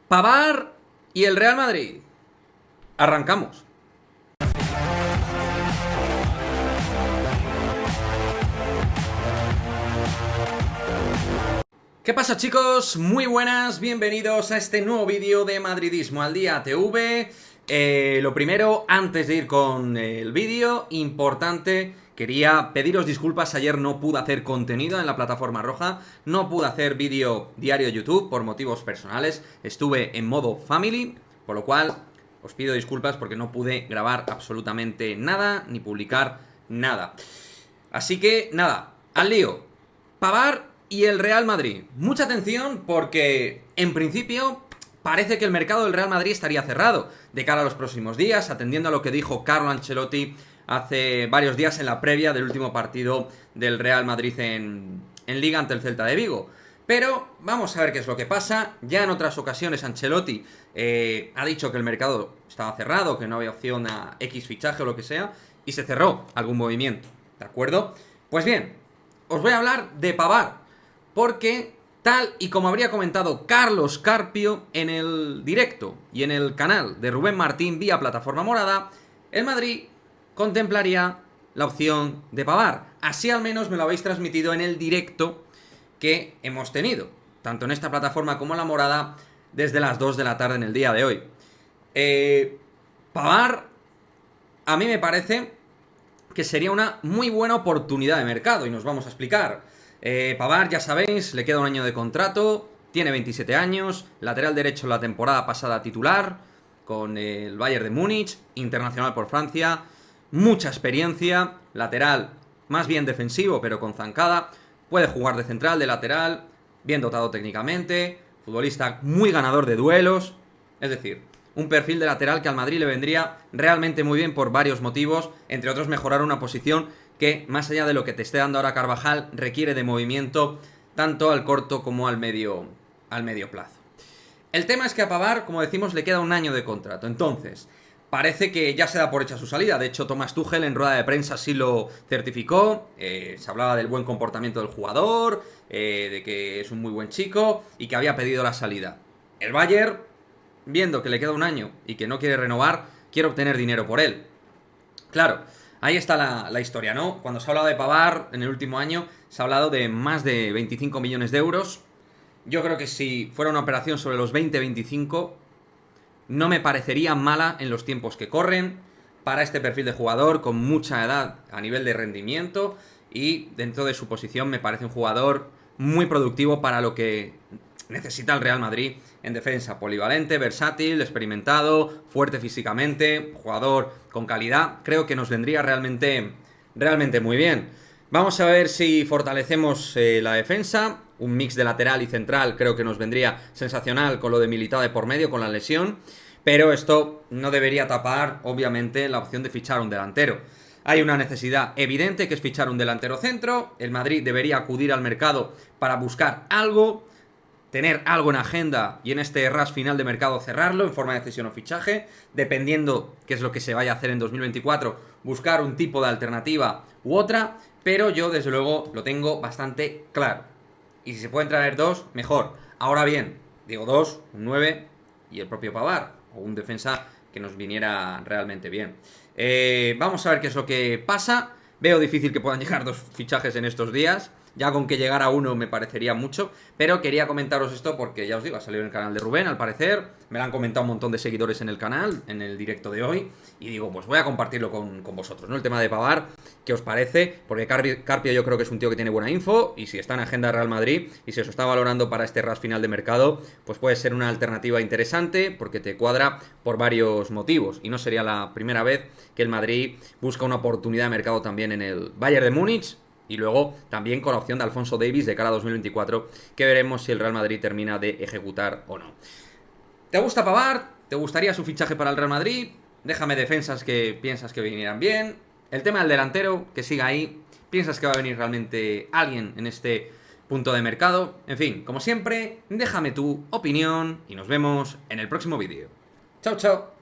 Pavard y el Real Madrid. Arrancamos. ¿Qué pasa, chicos? Muy buenas, bienvenidos a este nuevo vídeo de Madridismo al Día TV. Lo primero, antes de ir con el vídeo, importante, quería pediros disculpas. Ayer no pude hacer contenido en la plataforma roja, no pude hacer vídeo diario YouTube por motivos personales. Estuve en modo family, por lo cual os pido disculpas porque no pude grabar absolutamente nada, ni publicar nada. Así que, nada, al lío. Pavard y el Real Madrid. Mucha atención porque, en principio, parece que el mercado del Real Madrid estaría cerrado de cara a los próximos días, atendiendo a lo que dijo Carlo Ancelotti hace varios días en la previa del último partido del Real Madrid en Liga ante el Celta de Vigo. Pero vamos a ver qué es lo que pasa. Ya en otras ocasiones Ancelotti ha dicho que el mercado estaba cerrado, que no había opción a X fichaje o lo que sea, y se cerró algún movimiento, ¿de acuerdo? Pues bien, os voy a hablar de Pavard, porque tal y como habría comentado Carlos Carpio en el directo y en el canal de Rubén Martín vía Plataforma Morada, el Madrid contemplaría la opción de Pavard. Así al menos me lo habéis transmitido en el directo que hemos tenido, tanto en esta plataforma como en la Morada, desde las 2 de la tarde en el día de hoy. Pavard, a mí me parece que sería una muy buena oportunidad de mercado, y nos vamos a explicar. Pavard, ya sabéis, le queda un año de contrato, tiene 27 años, lateral derecho la temporada pasada titular, con el Bayern de Múnich, internacional por Francia, mucha experiencia, lateral más bien defensivo pero con zancada, puede jugar de central, de lateral, bien dotado técnicamente, futbolista muy ganador de duelos, es decir, un perfil de lateral que al Madrid le vendría realmente muy bien por varios motivos, entre otros mejorar una posición que, más allá de lo que te esté dando ahora Carvajal, requiere de movimiento tanto al corto como al medio plazo. El tema es que a Pavard, como decimos, le queda un año de contrato. Entonces, parece que ya se da por hecha su salida. De hecho, Thomas Tuchel en rueda de prensa sí lo certificó. Se hablaba del buen comportamiento del jugador, de que es un muy buen chico y que había pedido la salida. El Bayern, viendo que le queda un año y que no quiere renovar, quiere obtener dinero por él. Claro, ahí está la historia, ¿no? Cuando se ha hablado de Pavard en el último año, se ha hablado de más de 25 millones de euros. Yo creo que si fuera una operación sobre los 20-25, no me parecería mala en los tiempos que corren para este perfil de jugador con mucha edad a nivel de rendimiento, y dentro de su posición me parece un jugador muy productivo para lo que necesita el Real Madrid en defensa. Polivalente, versátil, experimentado, fuerte físicamente, jugador con calidad. Creo que nos vendría realmente muy bien. Vamos a ver si fortalecemos la defensa. Un mix de lateral y central creo que nos vendría sensacional con lo de Militao de por medio, con la lesión. Pero esto no debería tapar, obviamente, la opción de fichar un delantero. Hay una necesidad evidente que es fichar un delantero centro. El Madrid debería acudir al mercado para buscar algo, tener algo en agenda y en este rush final de mercado cerrarlo en forma de cesión o fichaje, dependiendo qué es lo que se vaya a hacer en 2024, buscar un tipo de alternativa u otra, pero yo desde luego lo tengo bastante claro. Y si se pueden traer dos, mejor. Ahora bien, digo dos, un 9 y el propio Pavard, o un defensa que nos viniera realmente bien. Vamos a ver qué es lo que pasa. Veo difícil que puedan llegar dos fichajes en estos días. Ya con que llegara uno me parecería mucho, pero quería comentaros esto porque, ya os digo, ha salido en el canal de Rubén, al parecer. Me lo han comentado un montón de seguidores en el canal, en el directo de hoy, y digo, pues voy a compartirlo con vosotros, ¿no? El tema de Pavard, ¿qué os parece? Porque Carpio yo creo que es un tío que tiene buena info, y si está en agenda de Real Madrid, y se os está valorando para este rush final de mercado, pues puede ser una alternativa interesante, porque te cuadra por varios motivos, y no sería la primera vez que el Madrid busca una oportunidad de mercado también en el Bayern de Múnich, y luego también con la opción de Alphonso Davies de cara a 2024, que veremos si el Real Madrid termina de ejecutar o no. ¿Te gusta Pavard? ¿Te gustaría su fichaje para el Real Madrid? Déjame defensas que piensas que vinieran bien. El tema del delantero, que siga ahí. ¿Piensas que va a venir realmente alguien en este punto de mercado? En fin, como siempre, déjame tu opinión y nos vemos en el próximo vídeo. Chao, chao.